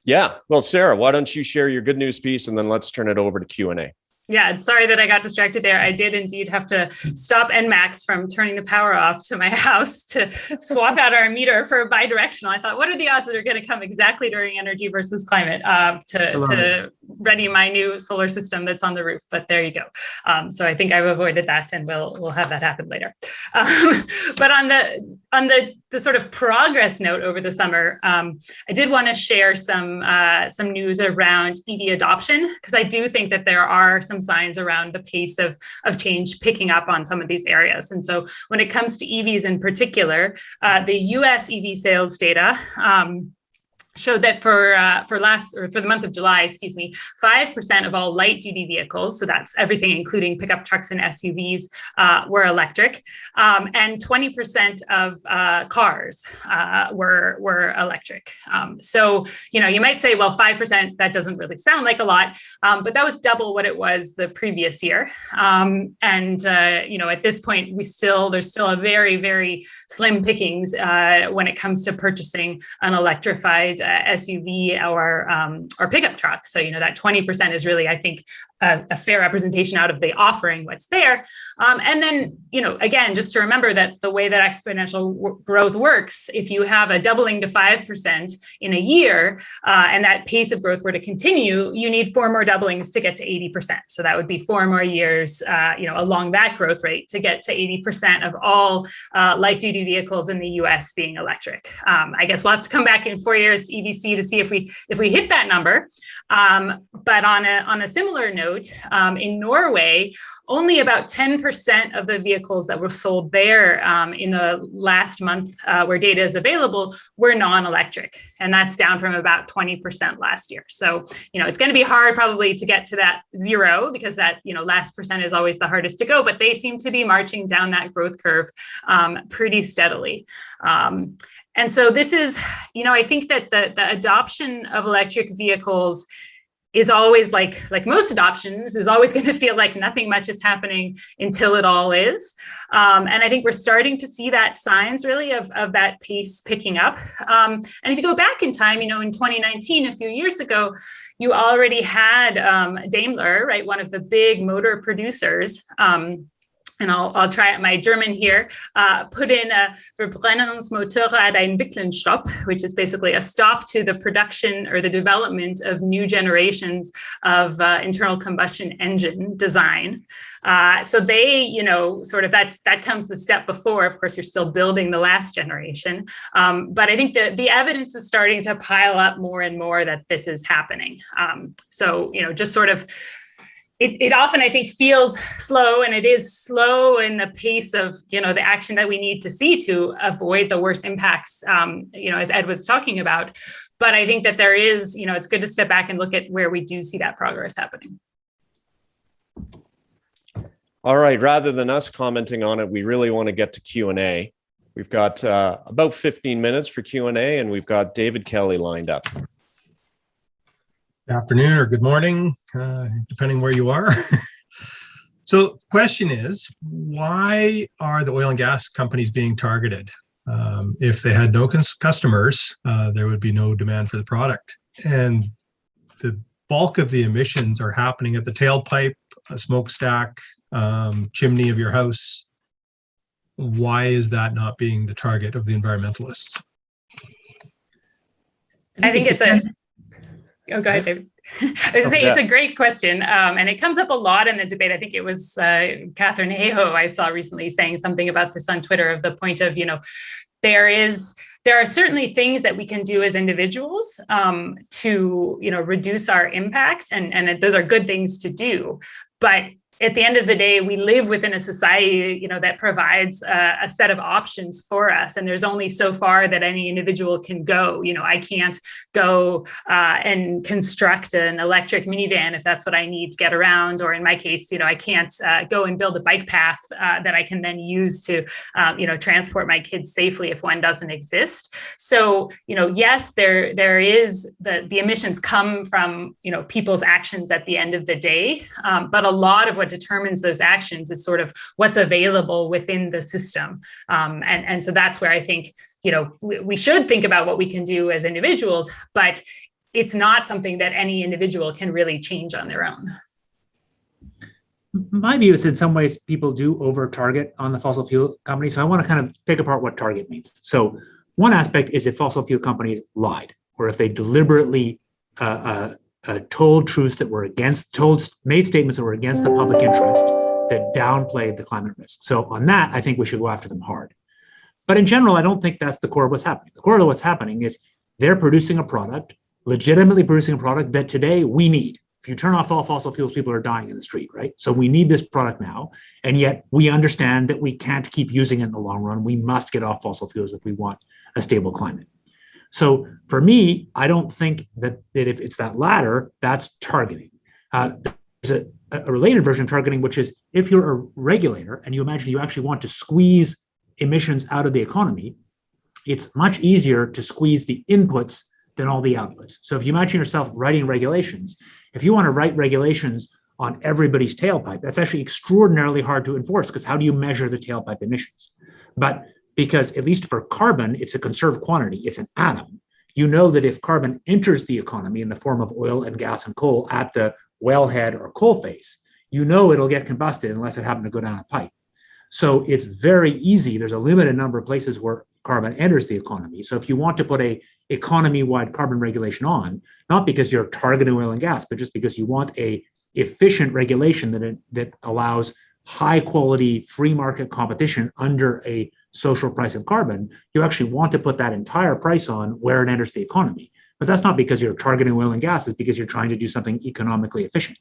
Yeah. Well, Sara, why don't you share your good news piece and then let's turn it over to Q&A. Yeah, sorry that I got distracted there. I did indeed have to stop NMAX from turning the power off to my house to swap out our meter for bidirectional. I thought, what are the odds that are going to come exactly during energy versus climate to ready my new solar system that's on the roof? But there you go. So I think I've avoided that, and we'll have that happen later. But on the sort of progress note over the summer, I did want to share some news around EV adoption, because I do think that there are some signs around the pace of change picking up on some of these areas. And so when it comes to EVs in particular, the US EV sales data showed that for the month of July, 5% of all light duty vehicles, so that's everything including pickup trucks and SUVs, were electric, and 20% of cars were electric. So you might say, well, 5%, that doesn't really sound like a lot, but that was double what it was the previous year. At this point, there's still a very, very slim pickings when it comes to purchasing an electrified SUV or pickup truck. So, that 20% is really, I think, a fair representation out of the offering, what's there. And then, again, just to remember that the way that exponential growth works, if you have a doubling to 5% in a year, and that pace of growth were to continue, you need 4 more doublings to get to 80%. So that would be 4 more years, along that growth rate to get to 80% of all light duty vehicles in the US being electric. I guess we'll have to come back in 4 years to EVC to see if we hit that number. But on a similar note, in Norway, only about 10% of the vehicles that were sold there in the last month where data is available were non-electric. And that's down from about 20% last year. So, it's going to be hard probably to get to that 0, because that, last percent is always the hardest to go, but they seem to be marching down that growth curve pretty steadily. And so this is, I think that the adoption of electric vehicles is always like most adoptions is always going to feel like nothing much is happening until it all is. And I think we're starting to see that signs really of that pace picking up. And if you go back in time, in 2019, a few years ago, you already had Daimler, right, one of the big motor producers, and I'll try out my German here, put in a Verbrennungsmotorrad Entwicklung Stopp, which is basically a stop to the production or the development of new generations of internal combustion engine design. So they, that comes the step before. Of course, you're still building the last generation. But I think the evidence is starting to pile up more and more that this is happening. So, just sort of, it often, I think, feels slow, and it is slow in the pace of, the action that we need to see to avoid the worst impacts, as Ed was talking about. But I think that there is, it's good to step back and look at where we do see that progress happening. All right. Rather than us commenting on it, we really want to get to Q&A. We've got about 15 minutes for Q&A, and we've got David Kelly lined up. Good afternoon or good morning, depending where you are. So the question is, why are the oil and gas companies being targeted? If they had no customers, there would be no demand for the product. And the bulk of the emissions are happening at the tailpipe, a smokestack, chimney of your house. Why is that not being the target of the environmentalists? I think it's Oh, go ahead, David. I was going to say, it's a great question. And it comes up a lot in the debate. I think it was Catherine Hayhoe I saw recently saying something about this on Twitter, of the point of, there are certainly things that we can do as individuals to, reduce our impacts. And those are good things to do. But at the end of the day, we live within a society, that provides a set of options for us. And there's only so far that any individual can go. I can't go and construct an electric minivan if that's what I need to get around. Or in my case, I can't go and build a bike path that I can then use to, transport my kids safely if one doesn't exist. So, yes, there is the emissions come from, people's actions at the end of the day. But a lot of what determines those actions is sort of what's available within the system. And so that's where I think, we should think about what we can do as individuals, but it's not something that any individual can really change on their own. My view is in some ways people do over target on the fossil fuel companies. So I want to kind of take apart what target means. So one aspect is if fossil fuel companies lied, or if they deliberately told truths that were made statements that were against the public interest that downplayed the climate risk. So on that, I think we should go after them hard. But in general, I don't think that's the core of what's happening. The core of what's happening is they're legitimately producing a product that today we need. If you turn off all fossil fuels, people are dying in the street, right? So we need this product now. And yet we understand that we can't keep using it in the long run. We must get off fossil fuels if we want a stable climate. So for me, I don't think that if it's that latter, that's targeting. There's a related version of targeting, which is if you're a regulator and you imagine you actually want to squeeze emissions out of the economy, it's much easier to squeeze the inputs than all the outputs. So if you imagine yourself writing regulations, if you want to write regulations on everybody's tailpipe, that's actually extraordinarily hard to enforce, because how do you measure the tailpipe emissions? But because at least for carbon, it's a conserved quantity, it's an atom. You know that if carbon enters the economy in the form of oil and gas and coal at the wellhead or coal face, you know it'll get combusted unless it happened to go down a pipe. So it's very easy. There's a limited number of places where carbon enters the economy. So if you want to put a economy-wide carbon regulation on, not because you're targeting oil and gas, but just because you want a efficient regulation that allows high quality free market competition under a social price of carbon, you actually want to put that entire price on where it enters the economy. But that's not because you're targeting oil and gas, it's because you're trying to do something economically efficient.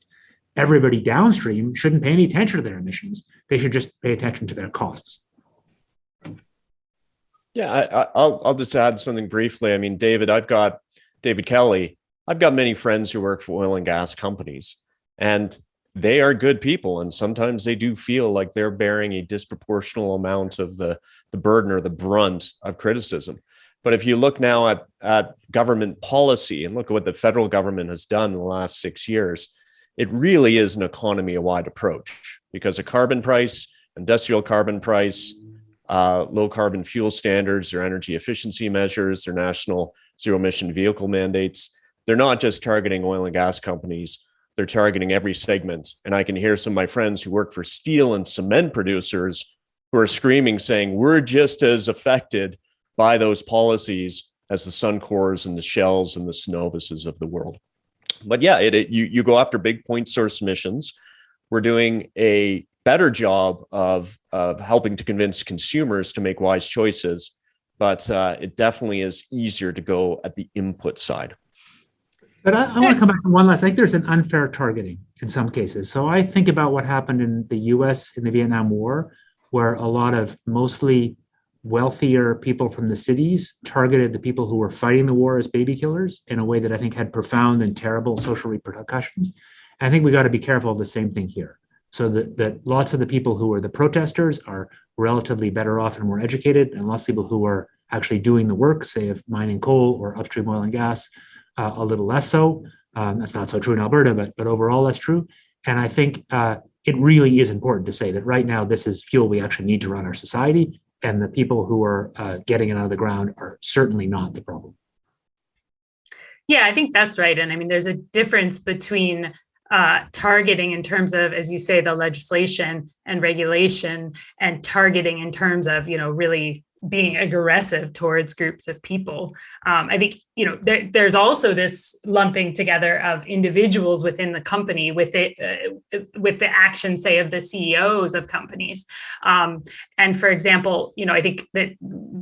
Everybody downstream shouldn't pay any attention to their emissions. They should just pay attention to their costs. Yeah, I'll just add something briefly. I mean, David Kelly, I've got many friends who work for oil and gas companies, and they are good people. And sometimes they do feel like they're bearing a disproportional amount of the burden or the brunt of criticism. But if you look now at government policy and look at what the federal government has done in the last 6 years, it really is an economy-wide approach, because a carbon price, industrial carbon price, low carbon fuel standards, their energy efficiency measures, their national zero emission vehicle mandates, they're not just targeting oil and gas companies, they're targeting every segment. And I can hear some of my friends who work for steel and cement producers who are screaming, saying, we're just as affected by those policies as the Suncors and the Shells and the Cenovus of the world. But yeah, you go after big point source emissions. We're doing a better job of helping to convince consumers to make wise choices, but it definitely is easier to go at the input side. But I want to come back to one last. I think there's an unfair targeting in some cases. So I think about what happened in the US in the Vietnam War, where a lot of mostly wealthier people from the cities targeted the people who were fighting the war as baby killers in a way that I think had profound and terrible social repercussions. I think we got to be careful of the same thing here. So that lots of the people who are the protesters are relatively better off and more educated, and lots of people who are actually doing the work, say of mining coal or upstream oil and gas, a little less so. That's not so true in Alberta, but overall that's true. And I think it really is important to say that right now this is fuel we actually need to run our society, and the people who are getting it out of the ground are certainly not the problem. Yeah, I think that's right. And I mean, there's a difference between targeting in terms of, as you say, the legislation and regulation, and targeting in terms of, really being aggressive towards groups of people. I think, there's also this lumping together of individuals within the company with the action, say, of the CEOs of companies. And for example, I think that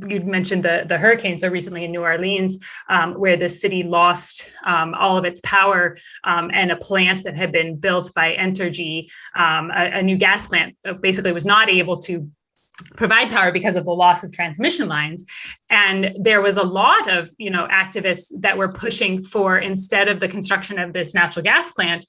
you'd mentioned the hurricane so recently in New Orleans, where the city lost all of its power, and a plant that had been built by Entergy, a new gas plant, basically was not able to provide power because of the loss of transmission lines. And there was a lot of, activists that were pushing for, instead of the construction of this natural gas plant,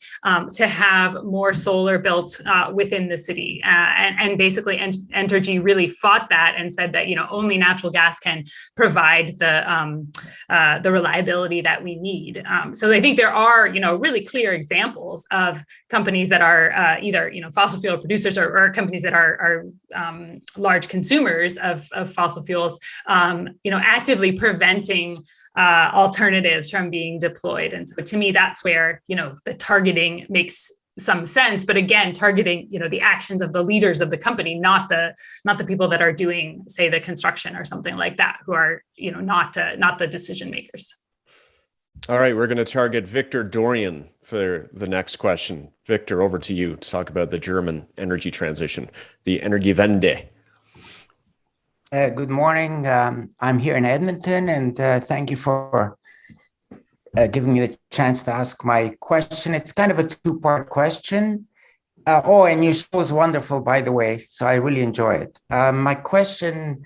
to have more solar built within the city. And basically Entergy really fought that and said that, only natural gas can provide the reliability that we need. So I think there are, really clear examples of companies that are either, fossil fuel producers or companies that are large consumers of fossil fuels, actively preventing alternatives from being deployed. And so to me, that's where, the targeting makes some sense, but again, targeting, the actions of the leaders of the company, not the people that are doing, say, the construction or something like that, who are, not the decision makers. All right, we're going to target Victor Dorian for the next question. Victor, over to you to talk about the German energy transition, the Energiewende. Good morning. I'm here in Edmonton, and thank you for giving me the chance to ask my question. It's kind of a two-part question. And your show is wonderful, by the way, so I really enjoy it. My question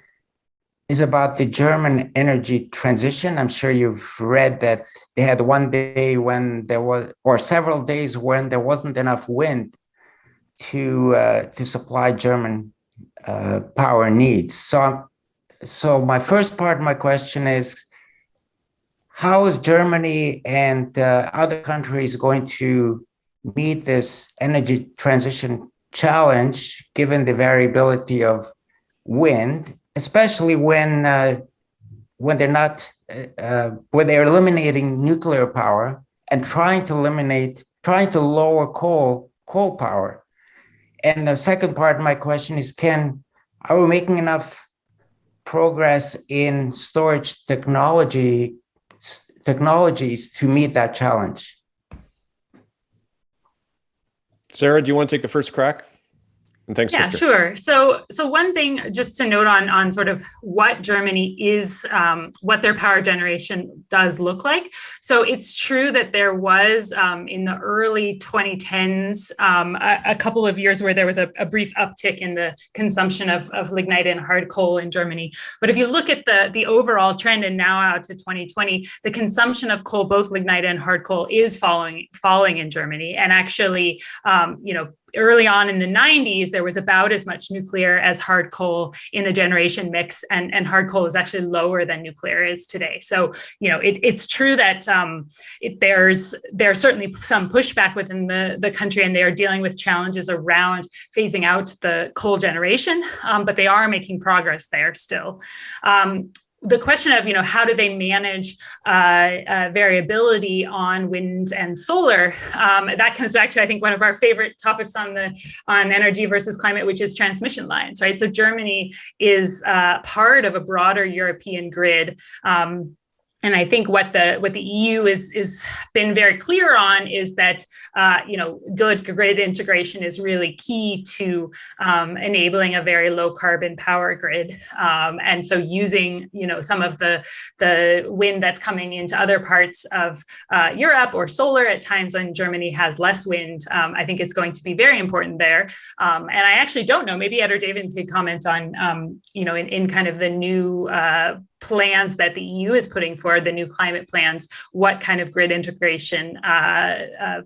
is about the German energy transition. I'm sure you've read that they had one day when there was, or several days when there wasn't enough wind to supply German power needs. So my first part of my question is, how is Germany and other countries going to meet this energy transition challenge, given the variability of wind, especially when they're not, when they're eliminating nuclear power and trying to lower coal power? And the second part of my question is, are we making enough progress in storage technologies to meet that challenge? Sara, do you want to take the first crack? And thanks, Yeah, Victor. sure. So one thing just to note on sort of what Germany is, what their power generation does look like. So it's true that there was in the early 2010s, a couple of years where there was a brief uptick in the consumption of lignite and hard coal in Germany. But if you look at the overall trend, and now out to 2020, the consumption of coal, both lignite and hard coal, is falling in Germany. And actually, early on in the 90s, there was about as much nuclear as hard coal in the generation mix, and hard coal is actually lower than nuclear is today. So, it's true that there's certainly some pushback within the country, and they are dealing with challenges around phasing out the coal generation, but they are making progress there still. The question of, how do they manage variability on wind and solar? That comes back to, I think, one of our favorite topics on energy versus climate, which is transmission lines, right? So Germany is part of a broader European grid. And I think what the EU is been very clear on is that good grid integration is really key to enabling a very low carbon power grid. And so using some of the wind that's coming into other parts of Europe, or solar at times when Germany has less wind, I think it's going to be very important there. And I actually don't know. Maybe Ed or David could comment on in kind of the new plans that the EU is putting forward, the new climate plans, what kind of grid integration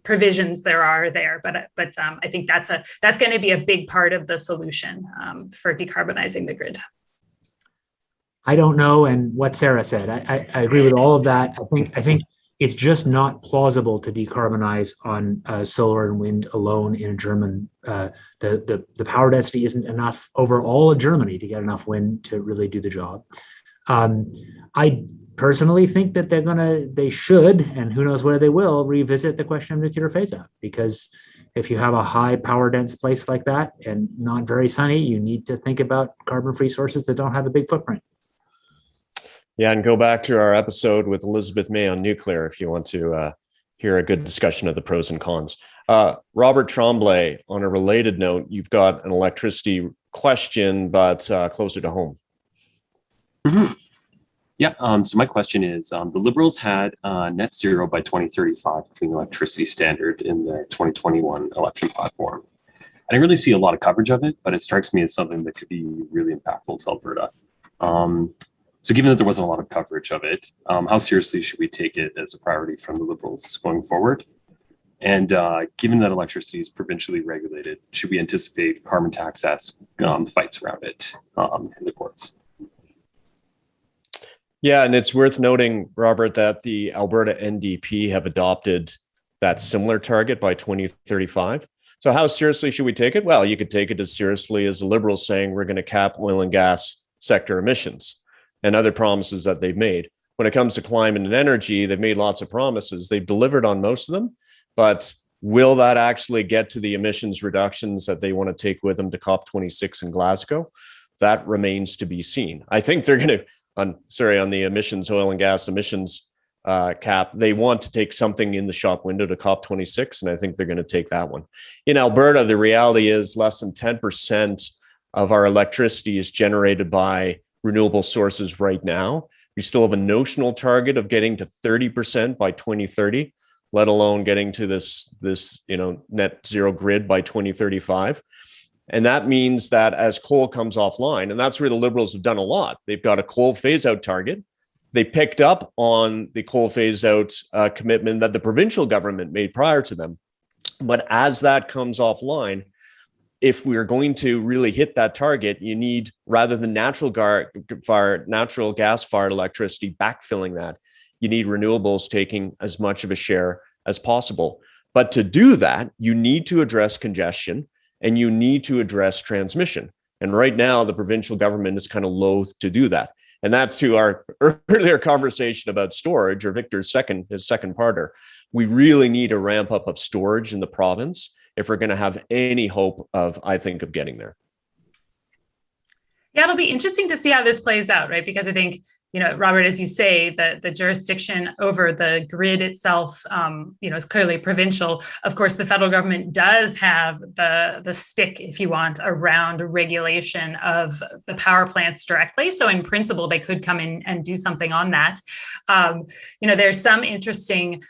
provisions there are there. But I think that's going to be a big part of the solution for decarbonizing the grid. I don't know, and what Sara said, I agree with all of that. I think it's just not plausible to decarbonize on solar and wind alone in German. The power density isn't enough over all of Germany to get enough wind to really do the job. I personally think that they should, and who knows whether they will, revisit the question of nuclear phase out, because if you have a high power dense place like that and not very sunny, you need to think about carbon free sources that don't have a big footprint. Yeah, and go back to our episode with Elizabeth May on nuclear if you want to hear a good discussion of the pros and cons. Robert Tremblay, on a related note, you've got an electricity question, but closer to home. Mm-hmm. Yeah, so my question is, the Liberals had net zero by 2035 clean electricity standard in their 2021 election platform. I didn't really see a lot of coverage of it, but it strikes me as something that could be really impactful to Alberta. So given that there wasn't a lot of coverage of it, how seriously should we take it as a priority from the Liberals going forward? And given that electricity is provincially regulated, should we anticipate carbon tax fights around it in the courts? Yeah, and it's worth noting, Robert, that the Alberta NDP have adopted that similar target by 2035. So how seriously should we take it? Well, you could take it as seriously as the Liberals saying we're going to cap oil and gas sector emissions and other promises that they've made. When it comes to climate and energy, they've made lots of promises. They've delivered on most of them, but Will that actually get to the emissions reductions that they want to take with them to COP26 in Glasgow? That remains to be seen. I think they're going to, on the emissions, oil and gas emissions cap, they want to take something in the shop window to COP26, and I think they're going to take that one. In Alberta, the reality is less than 10% of our electricity is generated by renewable sources right now. We still have a notional target of getting to 30% by 2030, let alone getting to this net zero grid by 2035. And that means that as coal comes offline, and that's where the Liberals have done a lot. They've got a coal phase out target. They picked up on the coal phase out commitment that the provincial government made prior to them. But as that comes offline, if we're going to really hit that target, you need, rather than natural gas fired electricity backfilling that, you need renewables taking as much of a share as possible. But to do that, you need to address congestion and you need to address transmission. And right now, the provincial government is kind of loath to do that. And that's to our earlier conversation about storage, or Victor's his second parter. We really need a ramp up of storage in the province if we're going to have any hope of, I think, of getting there. Yeah, it'll be interesting to see how this plays out, right? Because I think, Robert, as you say, the jurisdiction over the grid itself, is clearly provincial. Of course, the federal government does have the stick, if you want, around regulation of the power plants directly. So in principle, they could come in and do something on that. There's some interesting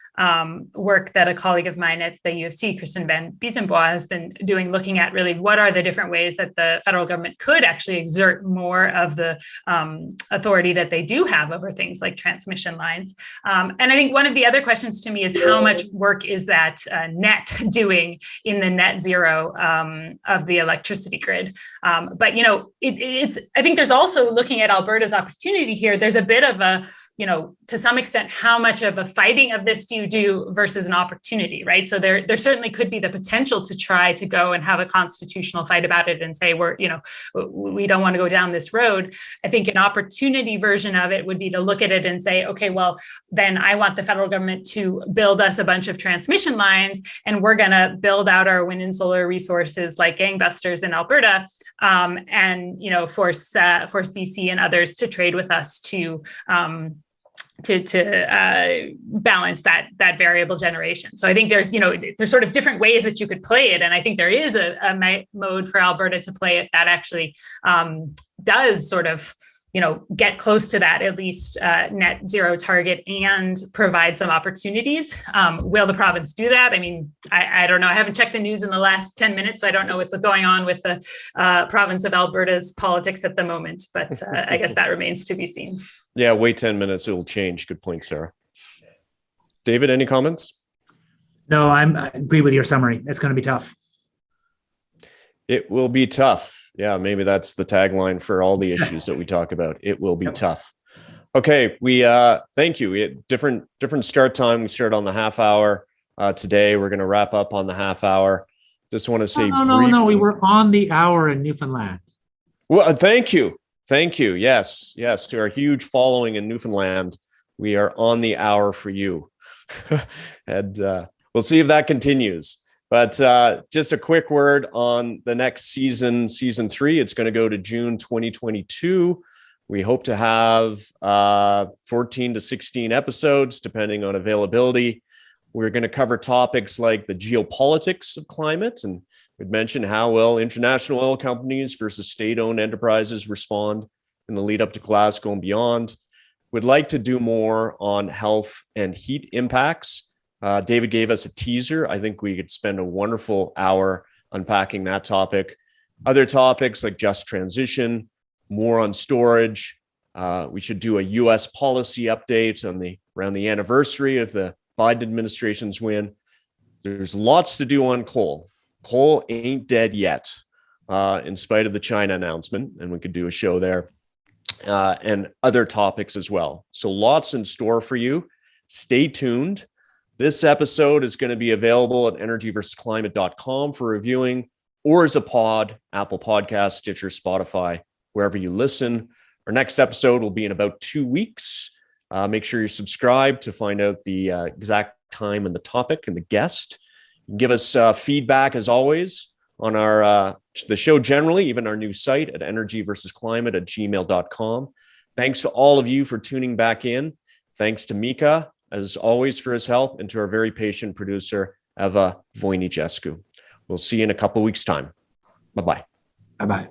work that a colleague of mine at the U of C, Kristen Van Biesenbois, has been doing, looking at really what are the different ways that the federal government could actually exert more of the authority that they do have over things like transmission lines. And I think one of the other questions to me is how much work is that net doing in the net zero of the electricity grid? But I think there's also, looking at Alberta's opportunity here, there's a bit of a, to some extent, how much of a fighting of this do you do versus an opportunity, right? So there certainly could be the potential to try to go and have a constitutional fight about it and say, we don't want to go down this road. I think an opportunity version of it would be to look at it and say, okay, well, then I want the federal government to build us a bunch of transmission lines, and we're going to build out our wind and solar resources like gangbusters in Alberta, and force BC and others to trade with us to balance that variable generation. So I think there's sort of different ways that you could play it. And I think there is a mode for Alberta to play it that actually does sort of, get close to that, at least net zero target, and provide some opportunities. Will the province do that? I mean, I don't know. I haven't checked the news in the last 10 minutes. I don't know what's going on with the province of Alberta's politics at the moment, but I guess that remains to be seen. Yeah, wait 10 minutes, it'll change. Good point, Sarah. David, any comments? No, I agree with your summary. It's going to be tough. It will be tough. Yeah, maybe that's the tagline for all the issues that we talk about. It will be tough. Okay, we thank you. We had different start time. We started on the half hour today. We're going to wrap up on the half hour. Just want to say No, we were on the hour in Newfoundland. Well, thank you. Yes, to our huge following in Newfoundland, we are on the hour for you. And we'll see if that continues. But just a quick word on the next season 3. It's going to go to June 2022. We hope to have 14 to 16 episodes, depending on availability. We're going to cover topics like the geopolitics of climate, and we'd mentioned how well international oil companies versus state-owned enterprises respond in the lead up to Glasgow and beyond. We'd like to do more on health and heat impacts. David gave us a teaser. I think we could spend a wonderful hour unpacking that topic. Other topics like just transition, more on storage. We should do a U.S. policy update around the anniversary of the Biden administration's win. There's lots to do on coal. Coal ain't dead yet, in spite of the China announcement, and we could do a show there, and other topics as well. So lots in store for you. Stay tuned. This episode is going to be available at energyversusclimate.com for reviewing, or as a pod, Apple Podcasts, Stitcher, Spotify, wherever you listen. Our next episode will be in about 2 weeks. Make sure you're subscribed to find out the exact time and the topic and the guest. Give us feedback as always on our the show generally, even our new site at energyversusclimate@gmail.com. Thanks to all of you for tuning back in. Thanks to Mika, as always, for his help, and to our very patient producer, Eva Voinicescu. We'll see you in a couple weeks' time. Bye-bye. Bye-bye.